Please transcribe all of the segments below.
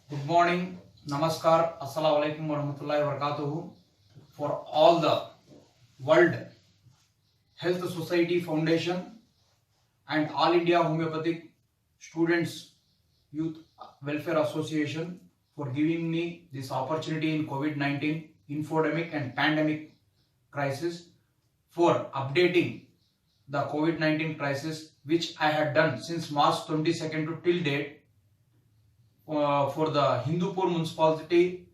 Good morning, Namaskar, Assalamu alaikum warahmatullahi wabarakatuh. For all the World Health Society Foundation and All India Homeopathic Students Youth Welfare Association for giving me this opportunity in COVID-19 infodemic and pandemic crisis for updating the COVID-19 crisis, which I had done since March 22nd to till date for the Hindupur municipality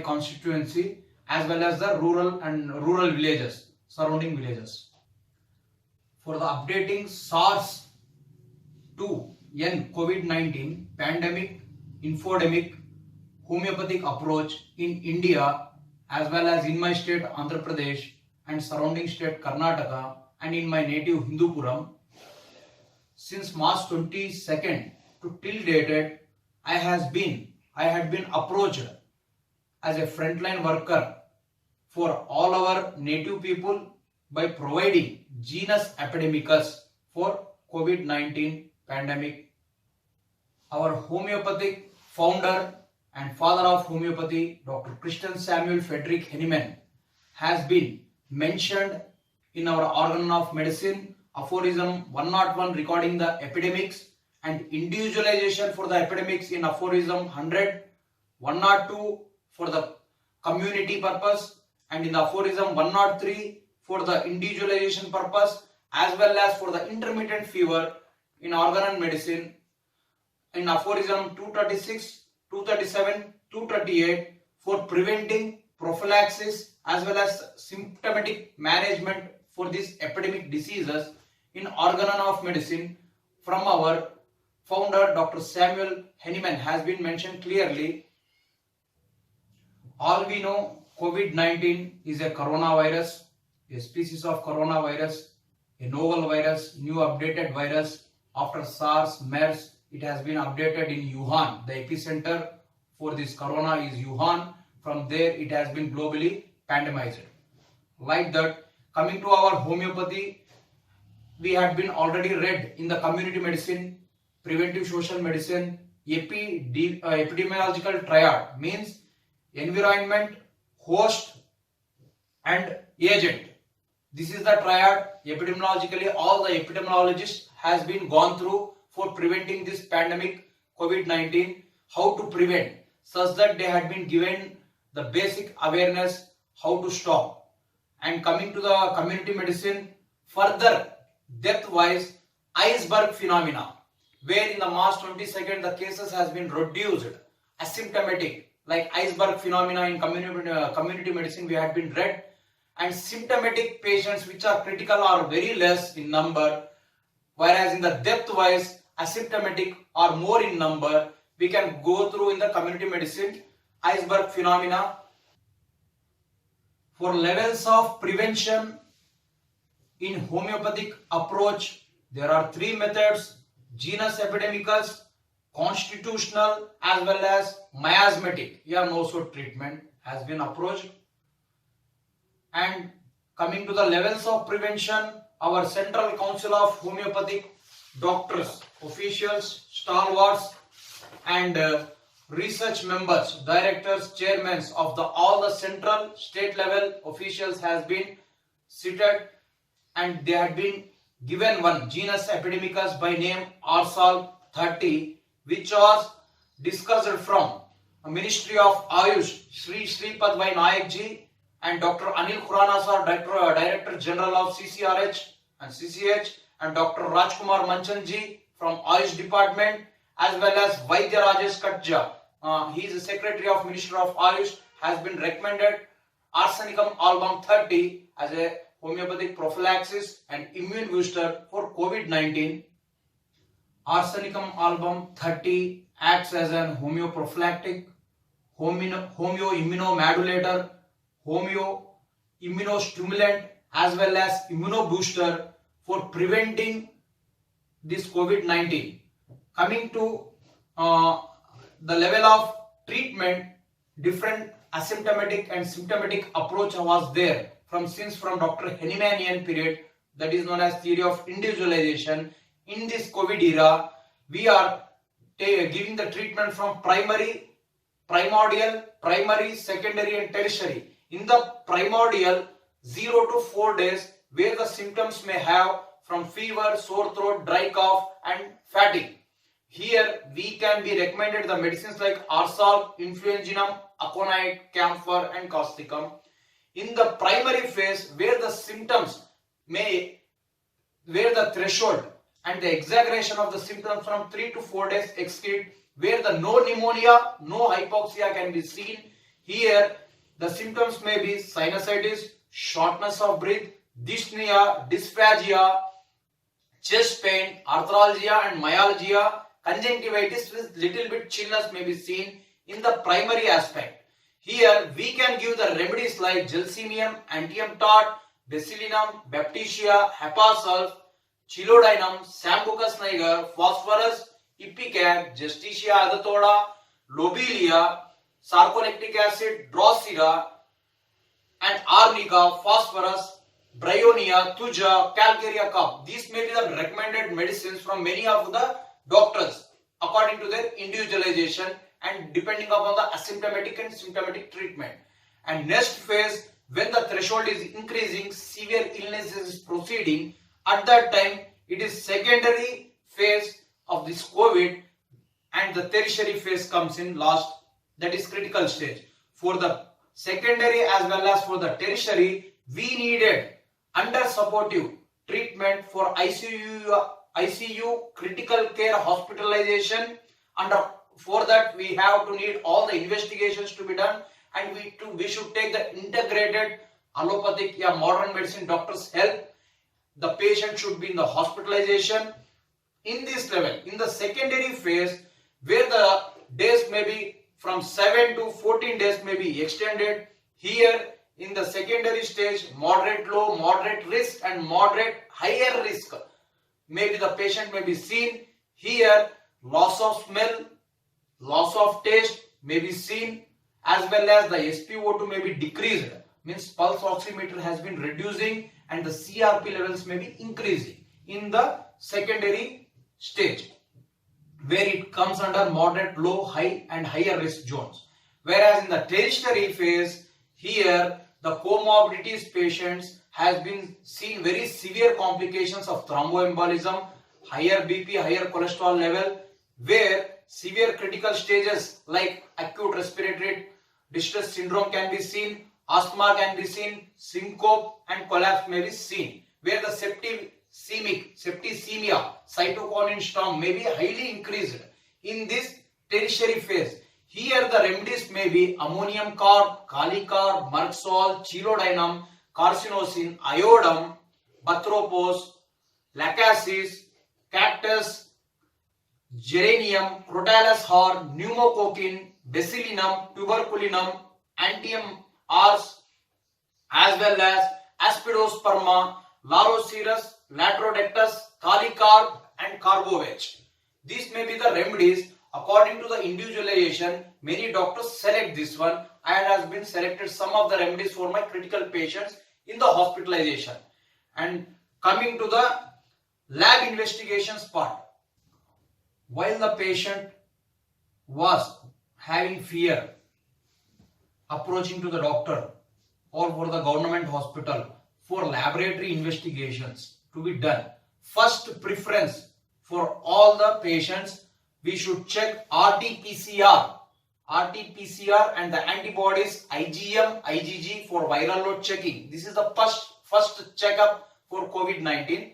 constituency, as well as the rural villages, surrounding villages. For the updating SARS-2 COVID-19 pandemic infodemic homeopathic approach in India, as well as in my state Andhra Pradesh and surrounding state Karnataka, and in my native Hindupuram, since March 22nd to till dated, I had been approached as a frontline worker for all our native people by providing genus epidemicus for COVID-19 pandemic. Our homeopathic founder and father of homeopathy, Dr. Christian Samuel Frederick Henneman, has been mentioned in our organ of medicine aphorism 101 regarding the epidemics, and individualization for the epidemics in aphorism 100, 102 for the community purpose, and in the aphorism 103 for the individualization purpose, as well as for the intermittent fever in organ and medicine in aphorism 236, 237, 238 for preventing prophylaxis as well as symptomatic management for these epidemic diseases in organ of medicine from our founder Dr. Samuel Henneman has been mentioned clearly. All we know, COVID-19 is a coronavirus, a species of coronavirus, a novel virus, new updated virus. After SARS, MERS, it has been updated in Wuhan. The epicenter for this corona is Wuhan. From there, it has been globally pandemized. Like that, coming to our homeopathy, we had been already read in the community medicine, preventive social medicine, epidemiological triad, means environment, host and agent. This is the triad. Epidemiologically, all the epidemiologists has been gone through for preventing this pandemic COVID-19, how to prevent, such that they had been given the basic awareness how to stop. And coming to the community medicine, further depth wise, iceberg phenomena, where in the March 22nd the cases has been reduced, asymptomatic, like iceberg phenomena in community medicine we had been read, and symptomatic patients which are critical are very less in number, whereas in the depth wise asymptomatic are more in number. We can go through in the community medicine iceberg phenomena. For levels of prevention in homeopathic approach, there are three methods: genus epidemicus, constitutional, as well as miasmatic. Here no sort treatment has been approached. And coming to the levels of prevention, our Central Council of Homeopathic doctors, officials, stalwarts, and research members, directors, chairmen of all the central, state level officials has been seated, and they had been given one genus epidemicus by name Arsal 30, which was discussed from Ministry of Ayush, Sri Shripad Bhai Nayak ji, and Dr. Anil Khurana sir, Director General of CCRH and CCH, and Dr. Rajkumar Manchan ji from Ayush Department, as well as Vaidya Rajesh Katja, he is the Secretary of Ministry of Ayush, has been recommended Arsenicum album 30 as a homeopathic prophylaxis and immune booster for COVID-19. Arsenicum album 30 acts as an homeoprophylactic, homeoimmunomodulator, homeoimmunostimulant, as well as immunobooster for preventing this COVID-19. Coming to the level of treatment, different asymptomatic and symptomatic approach was there from Dr. Hennemanian period, that is known as theory of individualization. In this COVID era, we are giving the treatment from primordial, primary, secondary and tertiary. In the primordial, 0 to 4 days, where the symptoms may have from fever, sore throat, dry cough and fatigue. Here we can be recommended the medicines like Arsal, Influenzinum, Aconite, Camphor and Causticum. In the primary phase, where the symptoms where the threshold and the exaggeration of the symptoms from 3 to 4 days exceed, where the no pneumonia, no hypoxia can be seen. Here the symptoms may be sinusitis, shortness of breath, dyspnea, dysphagia, chest pain, arthralgia and myalgia, conjunctivitis with little bit chillness may be seen in the primary aspect. Here we can give the remedies like Gelsemium, Antium Tart, Basilinum, Baptisia, Hepasulf, Chilodinum, Sambucus niger, Phosphorus, Ipecac, Justicia adathoda, Lobelia, Sarcolactic acid, Drosera and Arnica, Phosphorus, Bryonia, Thuja, Calcarea cup. These may be the recommended medicines from many of the doctors according to their individualization and depending upon the asymptomatic and symptomatic treatment. And next phase, when the threshold is increasing, severe illness is proceeding, at that time it is secondary phase of this COVID and the tertiary phase comes in last, that is critical stage. For the secondary as well as for the tertiary, we needed under supportive treatment for ICU critical care hospitalization. For that we have to need all the investigations to be done, and we should take the integrated allopathic or modern medicine doctor's help. The patient should be in the hospitalization. In this level, in the secondary phase, where the days may be from 7 to 14 days may be extended. Here in the secondary stage, moderate low, moderate risk and moderate higher risk, maybe the patient may be seen. Here loss of smell, loss of taste may be seen, as well as the SpO2 may be decreased, means pulse oximeter has been reducing and the CRP levels may be increasing in the secondary stage, where it comes under moderate, low, high and higher risk zones. Whereas in the tertiary phase, here the comorbidities patients has been seen very severe complications of thromboembolism, higher BP, higher cholesterol level, where severe critical stages like acute respiratory distress syndrome can be seen, asthma can be seen, syncope and collapse may be seen, where the septicemia, cytokinin storm may be highly increased in this tertiary phase. Here the remedies may be ammonium carb, Kalicar, Merxol, Chilodinum, Carcinosin, Iodum, Batropos, Lacasis, Cactus, Geranium, Crotalus horn, Pneumococcine, Basilinum, Tuberculinum, Antium ars, as well as Aspidosperma, Larocerus, Latrodectus, Kalicarb and Carbovec. These may be the remedies according to the individualization. Many doctors select this one. I has been selected some of the remedies for my critical patients in the hospitalization. And coming to the lab investigations part, while the patient was having fear approaching to the doctor or for the government hospital for laboratory investigations to be done, first preference for all the patients, we should check RT-PCR and the antibodies IgM, IgG for viral load checking. This is the first checkup for COVID-19.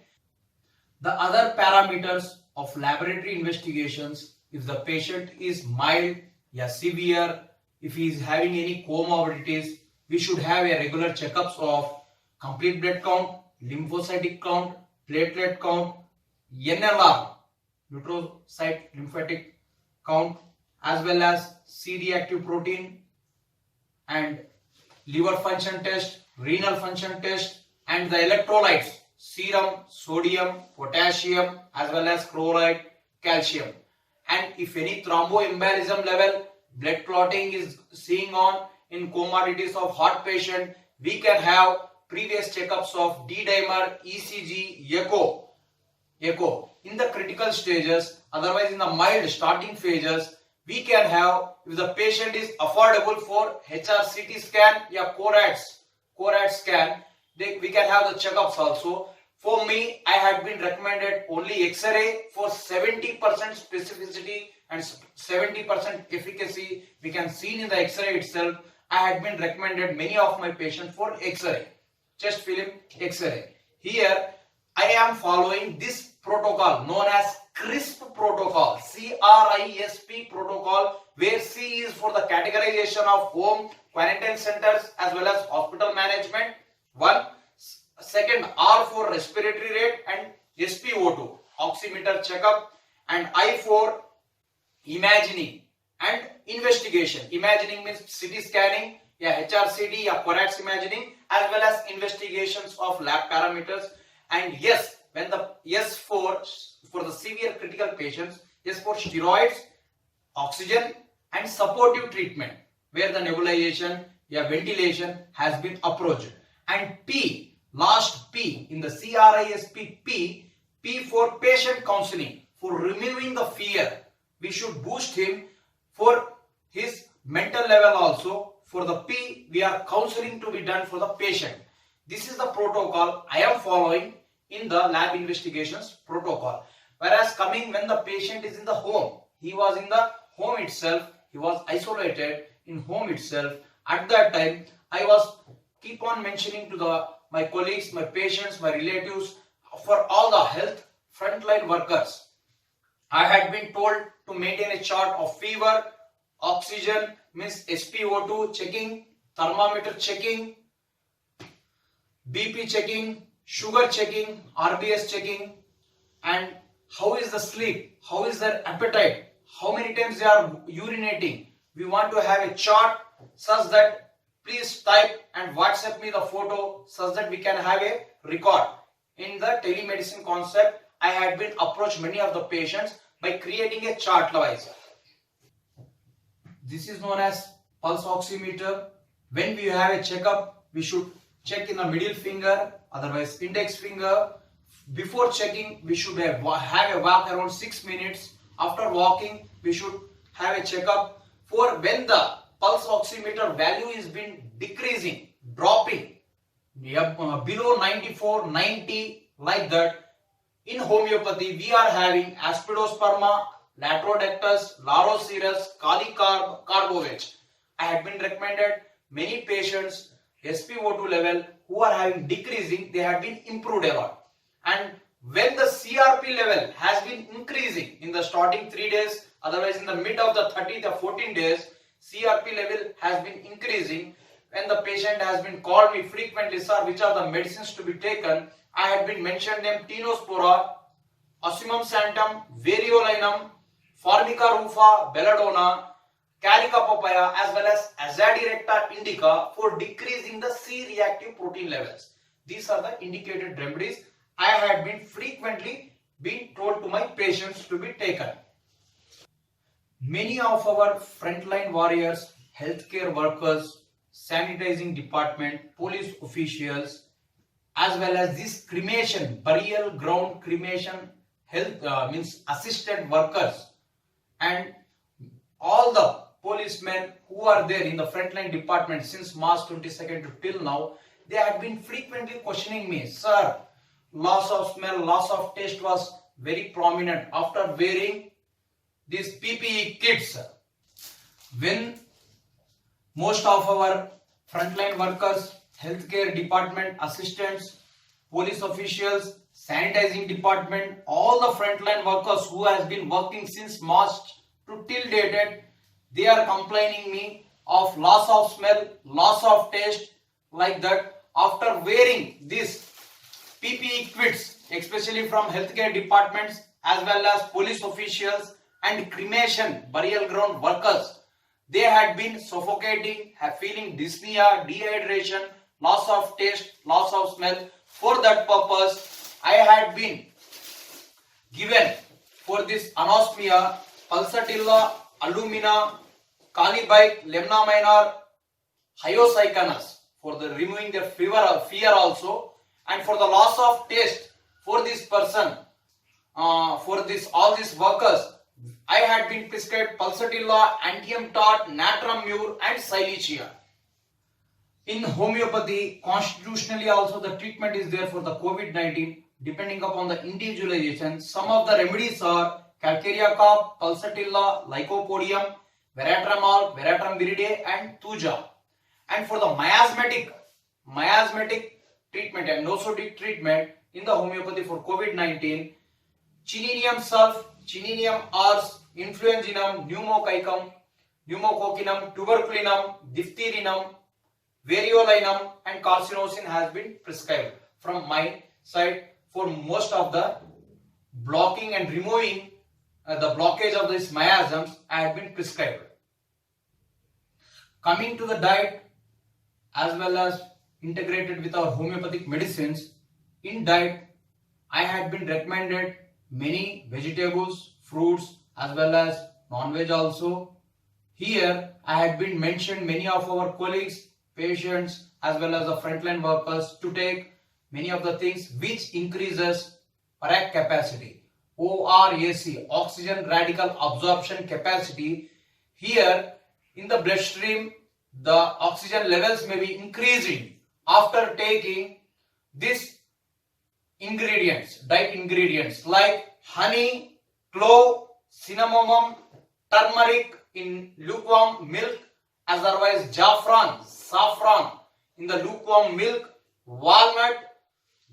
The other parameters of laboratory investigations, if the patient is mild or severe, if he is having any comorbidities, we should have a regular checkups of complete blood count, lymphocytic count, platelet count, NLR, neutrocyte lymphatic count, as well as C-reactive protein and liver function test, renal function test, and the electrolytes, serum, sodium, potassium, as well as chloride, calcium. And if any thromboembolism level, blood clotting is seeing on in comorbidities of heart patient, we can have previous checkups of D-dimer, ECG, echo. in the critical stages, otherwise in the mild starting phases, we can have, if the patient is affordable for HRCT scan or CORAD scan, we can have the checkups also. For me, I had been recommended only X-ray for 70% specificity and 70% efficacy. We can see in the X-ray itself. I had been recommended many of my patients for X-ray, chest film X-ray. Here, I am following this protocol known as CRISP protocol, CRISP protocol, where C is for the categorization of home quarantine centers as well as hospital management. Second, R for respiratory rate and SpO2 oximeter checkup, and I for imagining and investigation. Imagining means CT scanning, HRCT, CORAD imaging, as well as investigations of lab parameters. And yes, when the S for the severe critical patients, S for steroids, oxygen and supportive treatment, where the nebulization, ventilation has been approached. And P, last P in the CRISP, P for patient counseling, for removing the fear. We should boost him for his mental level also. For the P, we are counseling to be done for the patient. This is the protocol I am following in the lab investigations protocol. Whereas coming when the patient is in the home, he was in the home itself, he was isolated in home itself. At that time, I was keep on mentioning to my colleagues, my patients, my relatives, for all the health frontline workers, I had been told to maintain a chart of fever, oxygen means SpO2 checking, thermometer checking, BP checking, sugar checking, RBS checking, and how is the sleep, how is their appetite, how many times they are urinating. We want to have a chart such that please type and WhatsApp me the photo such that we can have a record. In the telemedicine concept, I had been approached many of the patients by creating a chart wise. This is known as pulse oximeter. When we have a checkup, we should check in the middle finger, otherwise index finger. Before checking, we should have a walk around 6 minutes. After walking, we should have a checkup. For when the pulse oximeter value is been decreasing, dropping below 94, 90, like that, in homeopathy, we are having Aspidosperma, Latrodectus, Laroceras, Kalicarb, Carbovec. I had been recommended many patients SpO2 level who are having decreasing, they have been improved a lot. And when the CRP level has been increasing in the starting 3 days, otherwise in the mid of the 30th or 14 days, CRP level has been increasing. When the patient has been called me frequently, sir, which are the medicines to be taken, I had been mentioned them Tinospora, Ocimum santum, Variolinum, Formica rufa, Belladonna, Carica papaya, as well as Azadirachta indica for decreasing the C-reactive protein levels. These are the indicated remedies I had been frequently been told to my patients to be taken. Many of our frontline warriors, healthcare workers, sanitizing department, police officials, as well as this cremation, burial ground cremation, health means assisted workers, and all the policemen who are there in the frontline department since March 22nd to till now, they had been frequently questioning me, sir, loss of smell, loss of taste was very prominent after wearing these PPE kits. When most of our frontline workers, healthcare department assistants, police officials, sanitizing department, all the frontline workers who has been working since March to till dated, they are complaining me of loss of smell, loss of taste, like that after wearing these PPE kits, especially from healthcare departments as well as police officials and cremation burial ground workers. They had been suffocating, feeling dyspnea, dehydration, loss of taste, loss of smell. For that purpose, I had been given for this anosmia, Pulsatilla, Alumina, Calibite, Lemna minor, Hyoscyamus for the removing their fear also, and for the loss of taste for this person, for this all these workers, I had been prescribed Pulsatilla, Antium Tart, Natrum Mur and Silicea. In homeopathy, constitutionally also the treatment is there for the COVID-19 depending upon the individualization. Some of the remedies are Calcarea carp, Pulsatilla, Lycopodium, Veratramol, Veratrum viridae and Thuja. And for the miasmatic treatment and nosodic treatment in the homeopathy for COVID-19, Chininium sulph, Chininium ars, Influenzinum, Pneumococcum, Pneumococcinum, Tuberculinum, Diphtherinum, Variolinum and Carcinosin has been prescribed from my side for most of the blocking and removing the blockage of these miasms. I have been prescribed. Coming to the diet as well as integrated with our homeopathic medicines, in diet I had been recommended many vegetables, fruits as well as non-veg also. Here I had been mentioned many of our colleagues, patients as well as the frontline workers to take many of the things which increases ORAC capacity, ORAC, oxygen radical absorption capacity. Here in the bloodstream the oxygen levels may be increasing after taking these ingredients, diet ingredients like honey, clove, cinnamon, turmeric in lukewarm milk, otherwise saffron in the lukewarm milk, walnut,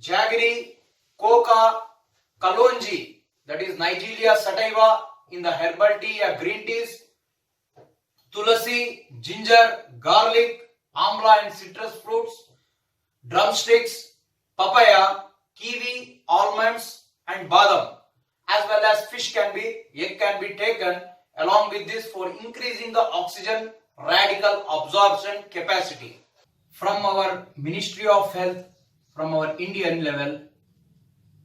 jaggery, coca, kalonji, that is Nigeria sativa in the herbal tea or green teas, tulasi, ginger, garlic, amla and citrus fruits, drumsticks, papaya, kiwi, almonds and badam, as well as egg can be taken along with this for increasing the oxygen radical absorption capacity. From our Ministry of Health, from our Indian level,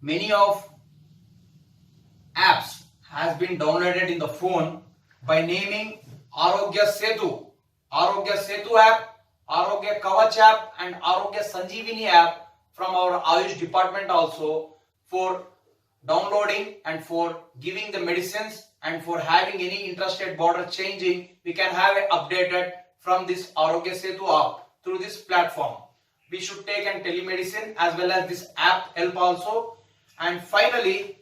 many of apps has been downloaded in the phone by naming Arogya Setu app, Arogya Kavach app and Arogya Sanjeevani app from our Ayush department also, for downloading and for giving the medicines and for having any interested border changing, we can have it updated from this Arogya Setu app through this platform. We should take an telemedicine as well as this app help also. And finally,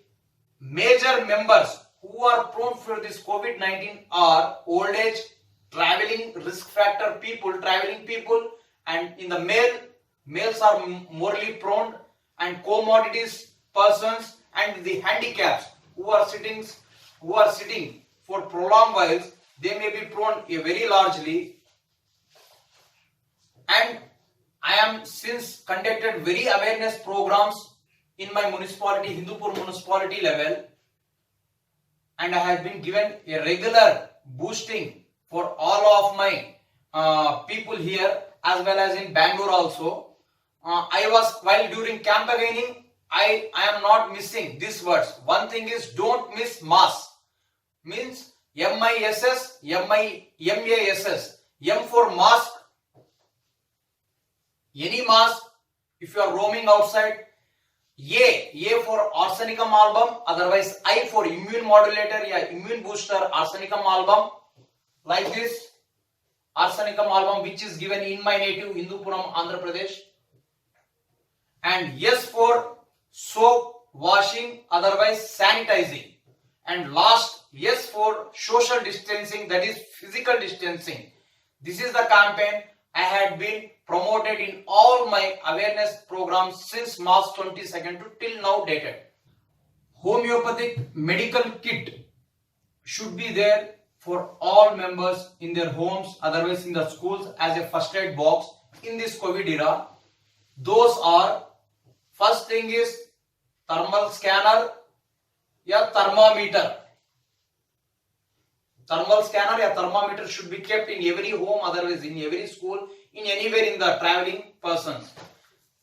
major members who are prone for this COVID-19 are old age, traveling risk factor people, traveling people, and in the males are morely prone, and comorbidities persons and the handicaps who are sitting for prolonged whiles, they may be prone very largely. And I am since conducted very awareness programs in my municipality, Hindupur municipality level, and I have been given a regular boosting for all of my people here as well as in Bangalore also. While during campaigning, I am not missing these words. One thing is, don't miss mask. Means MISS, MASS. M for mask. Any mask. If you are roaming outside. A for arsenicum album. Otherwise I for immune modulator, immune booster arsenicum album. Like this arsenicum album, which is given in my native Hindupuram, Andhra Pradesh. And yes for soap, washing, otherwise sanitizing. And last, yes for social distancing, that is physical distancing. This is the campaign I had been promoted in all my awareness programs since March 22nd to till now dated. Homeopathic medical kit should be there for all members in their homes, otherwise in the schools, as a first aid box in this COVID era. Those are, first thing is thermal scanner or thermometer. Thermal scanner or thermometer should be kept in every home, otherwise in every school, in anywhere in the traveling persons.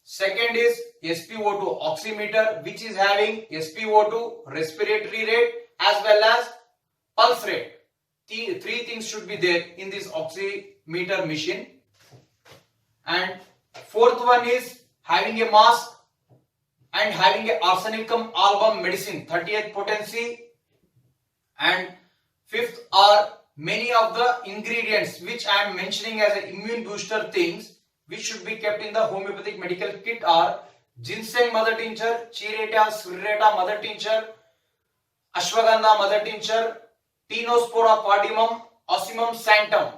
Second is SpO2 oximeter, which is having SpO2 respiratory rate as well as pulse rate. Three things should be there in this oximeter machine. And fourth one is having a mask and having a arsenicum album medicine 38th potency. And fifth are many of the ingredients which I am mentioning as a immune booster things which should be kept in the homeopathic medical kit are ginseng mother tincture, Chireta spirita mother tincture, ashwagandha mother tincture, Tinospora cardamom, Ocimum sanctum.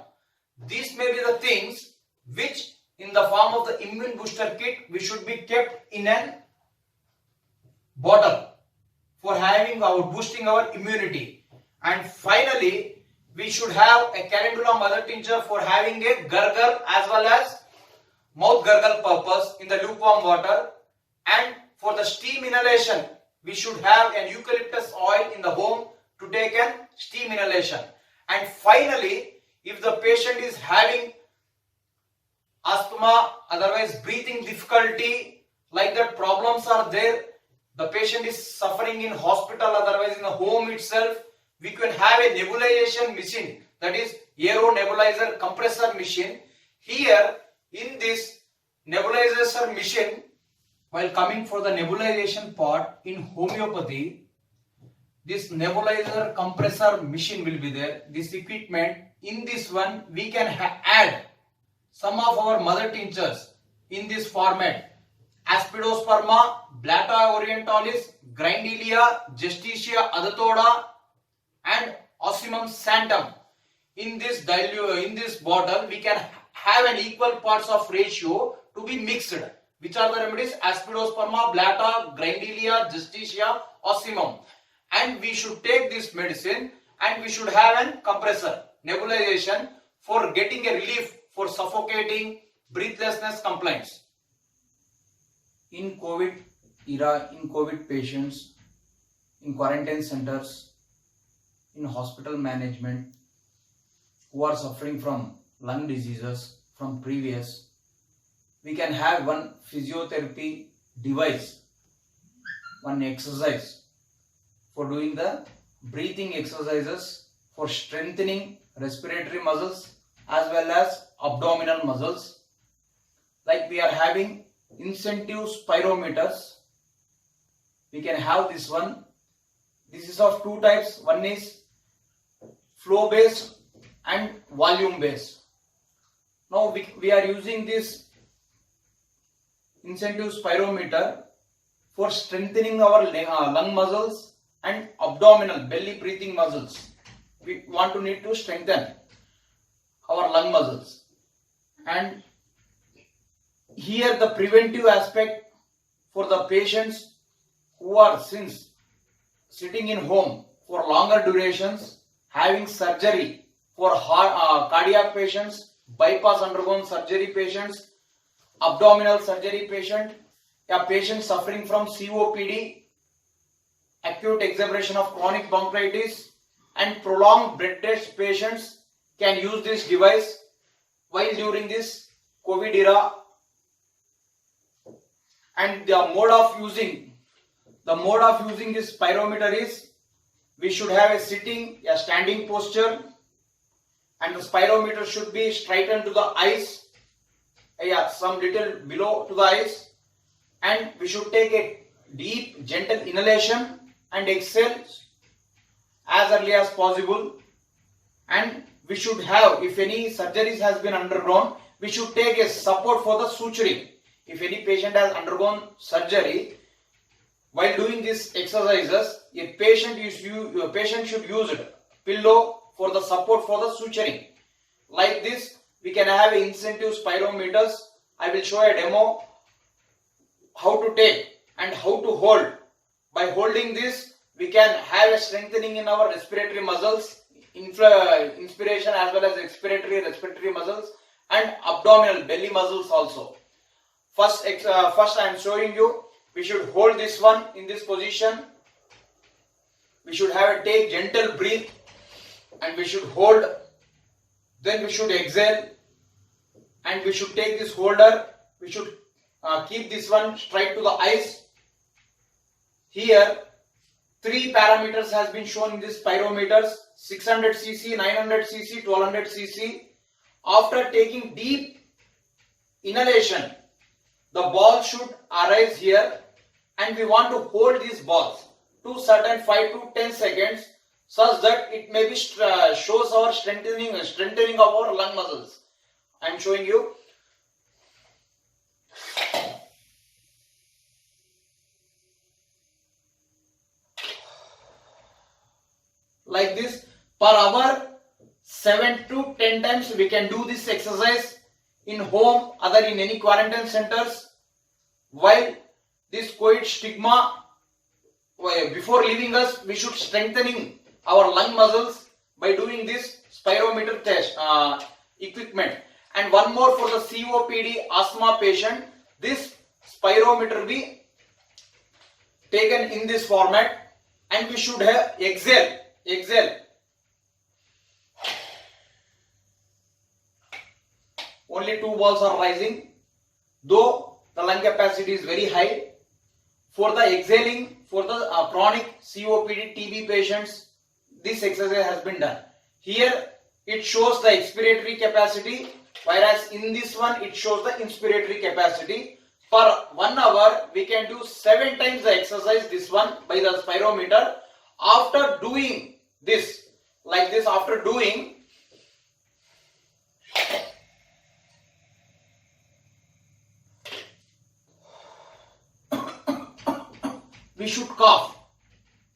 These may be the things which in the form of the immune booster kit we should be kept in an bottle for having our boosting our immunity. And finally, we should have a calendula mother tincture for having a gargle as well as mouth gargle purpose in the lukewarm water. And for the steam inhalation, we should have an eucalyptus oil in the home to take an steam inhalation. And finally, if the patient is having asthma, otherwise breathing difficulty, like that problems are there, the patient is suffering in hospital, otherwise in the home itself, we can have a nebulization machine, that is aero nebulizer compressor machine. Here in this nebulizer machine, while coming for the nebulization part in homeopathy, this nebulizer compressor machine will be there. This equipment, in this one we can add some of our mother tinctures in this format: Aspidosperma, Blata orientalis, Grindelia, Justicia adatoda, and Ocimum sanctum. In this bottle we can have an equal parts of ratio to be mixed. Which are the remedies? Aspidosperma, Blata, Grindelia, Justicia, Ocimum. And we should take this medicine and we should have an compressor nebulization for getting a relief for suffocating, breathlessness complaints. In COVID era, in COVID patients, in quarantine centers, in hospital management, who are suffering from lung diseases from previous, we can have one physiotherapy device, one exercise for doing the breathing exercises for strengthening respiratory muscles as well as abdominal muscles. Like we are having incentive spirometers, we can have this one. This is of two types. One is flow based and volume based. Now we are using this incentive spirometer for strengthening our lung muscles and abdominal belly breathing muscles. We need to strengthen our lung muscles. And here the preventive aspect for the patients who are since sitting in home for longer durations, having surgery for cardiac patients, bypass undergone surgery patients, abdominal surgery patient, a patient suffering from COPD, acute exacerbation of chronic bronchitis, and prolonged breath test patients can use this device while during this COVID era. And the mode of using this spirometer is, we should have a standing posture, and the spirometer should be straightened to the eyes, some little below to the eyes, and we should take a deep gentle inhalation and exhale as early as possible. And we should have, if any surgeries has been undergone, we should take a support for the suturing. If any patient has undergone surgery, while doing these exercises, a patient should use a pillow for the support for the suturing. Like this, we can have incentive spirometers. I will show a demo how to take and how to hold. By holding this, we can have a strengthening in our respiratory muscles, inspiration as well as respiratory muscles, and abdominal belly muscles also. First I am showing you. We should hold this one in this position. We should have a take gentle breath, and we should hold. Then we should exhale, and we should take this holder. We should keep this one straight to the eyes. Here 3 parameters has been shown in this spirometers: 600 cc, 900 cc, 1200 cc. After taking deep inhalation, the ball should arise here, and we want to hold these balls to certain 5 to 10 seconds such that it may be shows our strengthening of our lung muscles. I am showing you. Like this, per hour 7 to 10 times we can do this exercise in home, other in any quarantine centers. While this COVID stigma, before leaving us, we should strengthening our lung muscles by doing this spirometer test equipment. And one more for the COPD asthma patient, this spirometer be taken in this format, and we should have exhale. Only 2 balls are rising, though the lung capacity is very high. For the exhaling, for the chronic COPD TB patients, this exercise has been done. Here it shows the expiratory capacity, whereas in this one it shows the inspiratory capacity. Per 1 hour we can do 7 times the exercise, this one by the spirometer. After doing this, like this, after doing, we should cough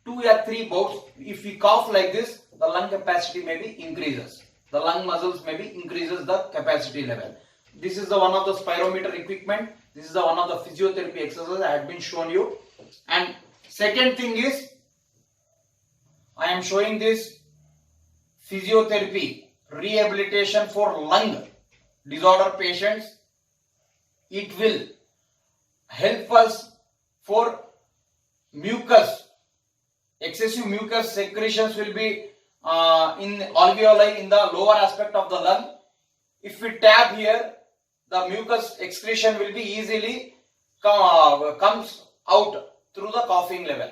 2 or 3 bouts. If we cough like this, the lung capacity maybe increases. The lung muscles maybe increases the capacity level. This is the one of the spirometer equipment. This is the one of the physiotherapy exercises I had been shown you. And second thing is, I am showing this physiotherapy rehabilitation for lung disorder patients. It will help us for mucus, excessive mucus secretions will be in alveoli in the lower aspect of the lung. If we tap here, the mucus excretion will be easily comes out through the coughing level.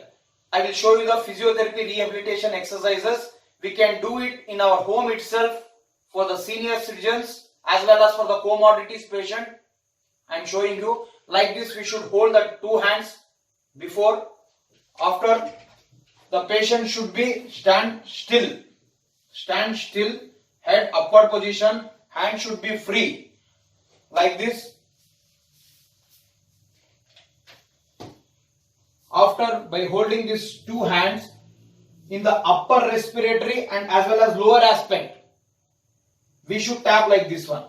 I will show you the physiotherapy rehabilitation exercises. We can do it in our home itself for the senior citizens as well as for the comorbidities patient. I am showing you. Like this, we should hold the 2 hands before. After, the patient should be stand still, head upward position, hand should be free, like this. After, by holding these 2 hands in the upper respiratory and as well as lower aspect, we should tap like this one.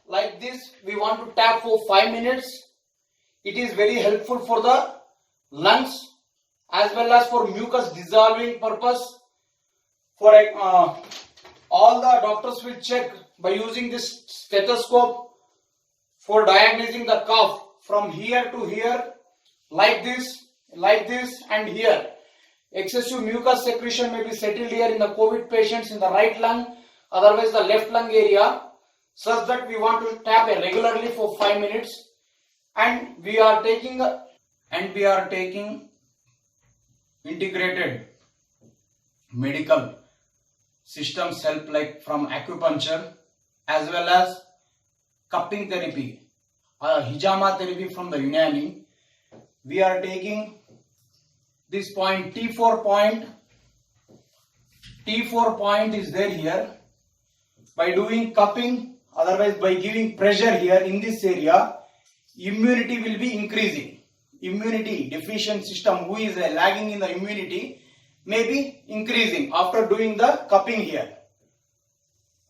Like this, we want to tap for 5 minutes. It is very helpful for the lungs as well as for mucus dissolving purpose. For all the doctors will check by using this stethoscope for diagnosing the cough from here to here, like this and here. Excessive mucus secretion may be settled here in the COVID patients in the right lung, otherwise the left lung area, such that we want to tap regularly for 5 minutes. And we are taking integrated medical systems help, like from acupuncture as well as cupping therapy, hijama therapy from the Unani. We are taking this point, T4 point. T4 point is there here. By doing cupping, otherwise by giving pressure here in this area, immunity will be increasing. Immunity deficient system who is lagging in the immunity may be increasing after doing the cupping here.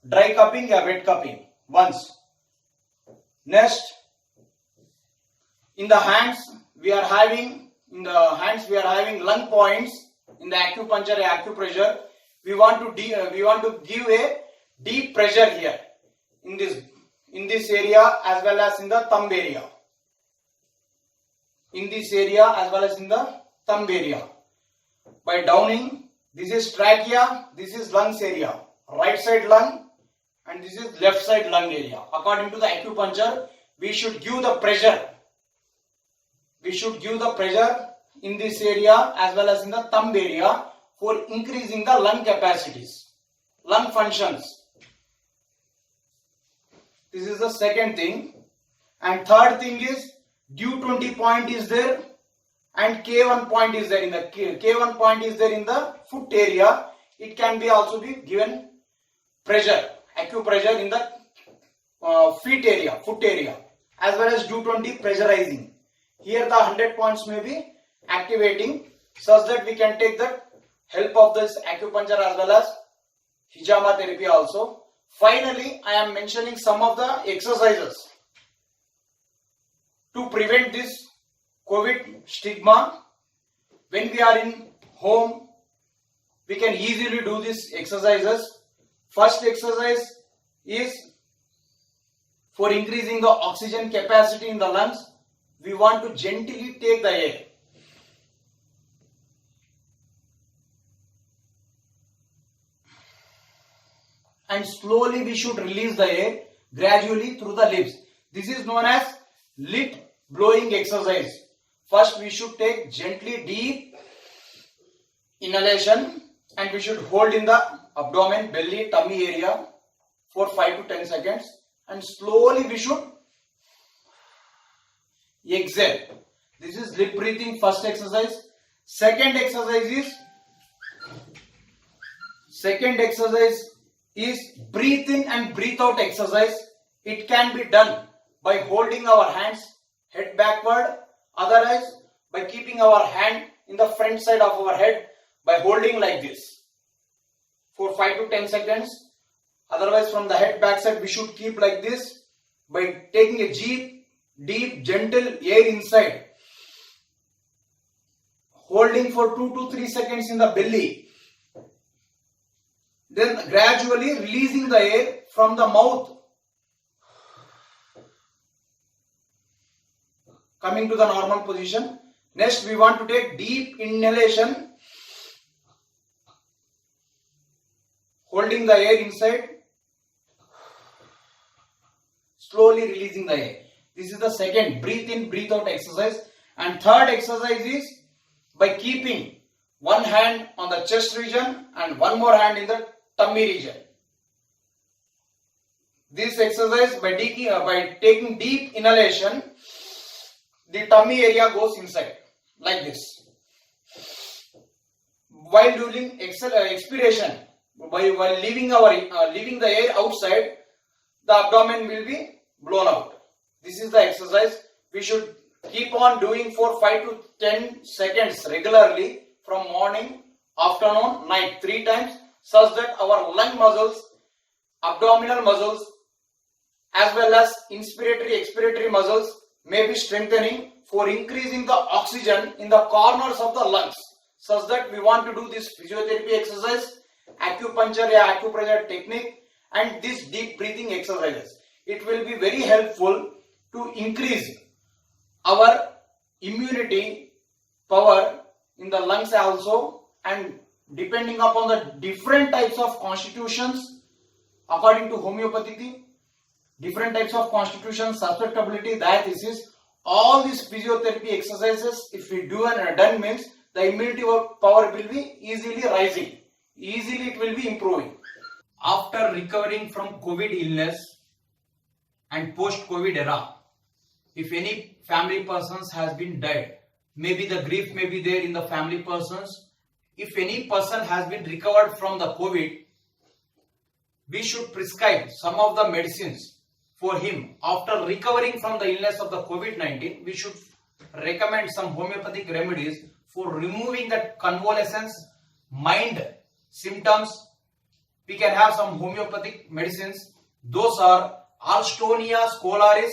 Dry cupping or wet cupping once. Next, in the hands we are having lung points. In the acupuncture or acupressure, we want to give a deep pressure here in this area as well as in the thumb area. In this area as well as in the thumb area. By downing, this is trachea, this is lungs area, right side lung and this is left side lung area. According to the acupuncture, we should give the pressure. We should give the pressure in this area as well as in the thumb area for increasing the lung capacities, lung functions. This is the second thing. And third thing is DU20 point is there and K1 point is there. In the K1 point is there in the foot area. It can be also be given pressure, acupressure in the feet area, foot area, as well as DU20 pressurizing. Here the 100 points may be activating such that we can take the help of this acupuncture as well as hijama therapy also. Finally, I am mentioning some of the exercises to prevent this COVID stigma. When we are in home, we can easily do these exercises. First exercise is for increasing the oxygen capacity in the lungs. We want to gently take the air. And slowly we should release the air gradually through the lips. This is known as lip blowing exercise. First we should take gently deep inhalation and we should hold in the abdomen, belly, tummy area for 5 to 10 seconds and slowly we should exhale. This is lip breathing, first exercise. Second exercise is breathe in and breathe out exercise. It can be done by holding our hands head backward, otherwise by keeping our hand in the front side of our head by holding like this for 5 to 10 seconds. Otherwise from the head back side we should keep like this by taking a deep gentle air inside, holding for 2 to 3 seconds in the belly, then gradually releasing the air from the mouth, coming to the normal position. Next we want to take deep inhalation, holding the air inside, slowly releasing the air. This is the second breathe in, breathe out exercise. And third exercise is by keeping one hand on the chest region and one more hand in the tummy region. This exercise by taking deep inhalation, the tummy area goes inside like this. While doing expiration, while leaving the air outside, the abdomen will be blown out. This is the exercise. We should keep on doing for 5 to 10 seconds regularly from morning, afternoon, night 3 times, such that our lung muscles, abdominal muscles as well as inspiratory expiratory muscles may be strengthening for increasing the oxygen in the corners of the lungs, such that we want to do this physiotherapy exercise, acupuncture or acupressure technique and these deep breathing exercises. It will be very helpful to increase our immunity power in the lungs also, and depending upon the different types of constitutions, according to homeopathy, different types of constitutions, susceptibility, diathesis, all these physiotherapy exercises, if we do and are done, means the immunity power will be easily rising, easily it will be improving. After recovering from COVID illness and post-COVID era, if any family persons has been died, maybe the grief may be there in the family persons. If any person has been recovered from the COVID, we should prescribe some of the medicines for him. After recovering from the illness of the COVID-19, we should recommend some homeopathic remedies for removing that convalescence, mind symptoms. We can have some homeopathic medicines. Those are Alstonia scolaris,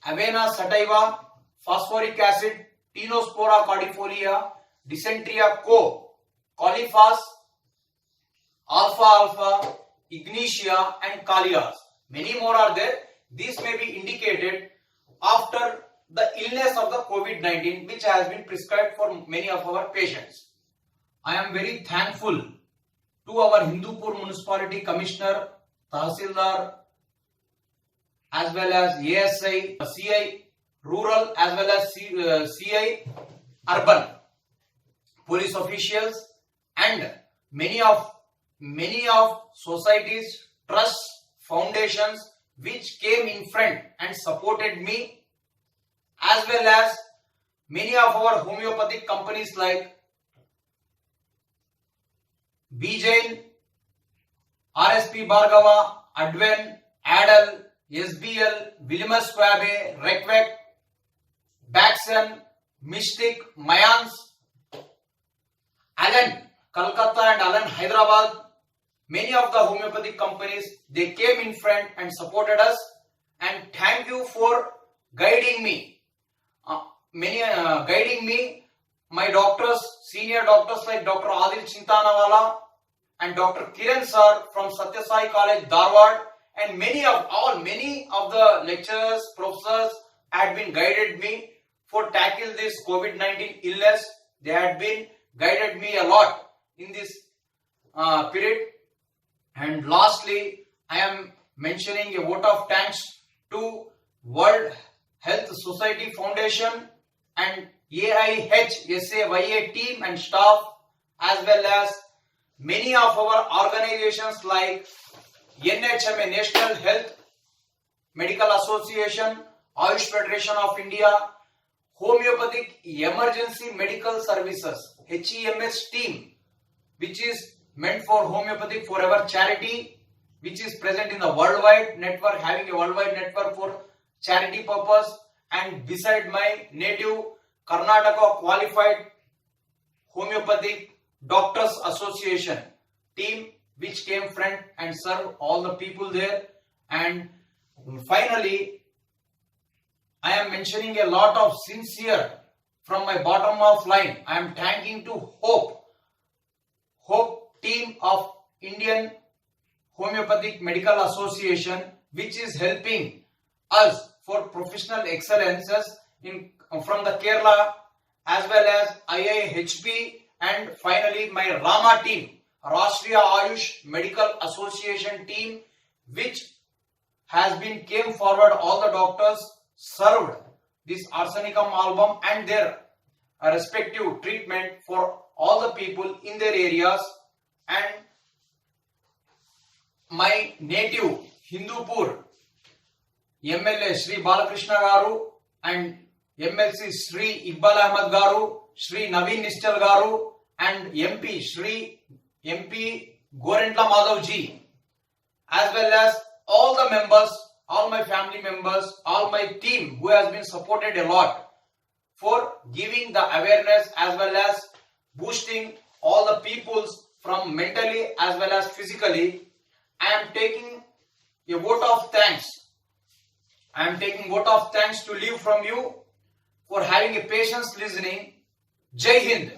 Avena sativa, phosphoric acid, Tinospora cordifolia, Dysenteria co, Coliphas, alpha, Ignitia and Kalias. Many more are there. These may be indicated after the illness of the COVID-19, which has been prescribed for many of our patients. I am very thankful to our Hindupur Municipality Commissioner Tahsildar, as well as ASI, CI rural, as well as CI urban, police officials, and many of societies, trusts, foundations which came in front and supported me, as well as many of our homeopathic companies like BJain, RSP Bhargava, Adven, Adel, SBL, Williams Quabe, Rekvek, Baxen, Mystic, Mayans, Allen, Calcutta and Allen, Hyderabad. Many of the homeopathic companies, they came in front and supported us, and thank you for guiding me. Guiding me, my doctors, senior doctors like Dr. Adil Chintanawala and Dr. Kiran sir from Satya Sai College, Dharwad, and many of the lecturers, professors had been guided me for tackle this COVID-19 illness. They had been guided me a lot in this period. And lastly, I am mentioning a vote of thanks to World Health Society Foundation and AIHSAYA team and staff, as well as many of our organizations like NHMA, National Health Medical Association, Ayush Federation of India, Homeopathic Emergency Medical Services, HEMS team, which is meant for Homeopathic Forever charity, which is present in the worldwide network, having a worldwide network for charity purpose, and beside my native Karnataka Qualified Homeopathic Doctors Association team, which came front and served all the people there. And finally, I am mentioning a lot of sincere from my bottom of line. I am thanking to Hope team of Indian Homeopathic Medical Association, which is helping us for professional excellences from the Kerala, as well as IIHP, and finally my Rama team, Rashtriya Ayush Medical Association team, which has been came forward. All the doctors served this arsenicum album and their respective treatment for all the people in their areas. And my native Hindupur MLA Sri Balakrishna Garu and MLC Sri Iqbal Ahmed Garu, Sri Naveen Nistal Garu, and MP Sri MP Gorentla Madhav ji, as well as all the members, all my family members, all my team who has been supported a lot for giving the awareness as well as boosting all the peoples from mentally as well as physically. I am taking a vote of thanks. I am taking vote of thanks to leave from you for having a patience listening. Jai Hind.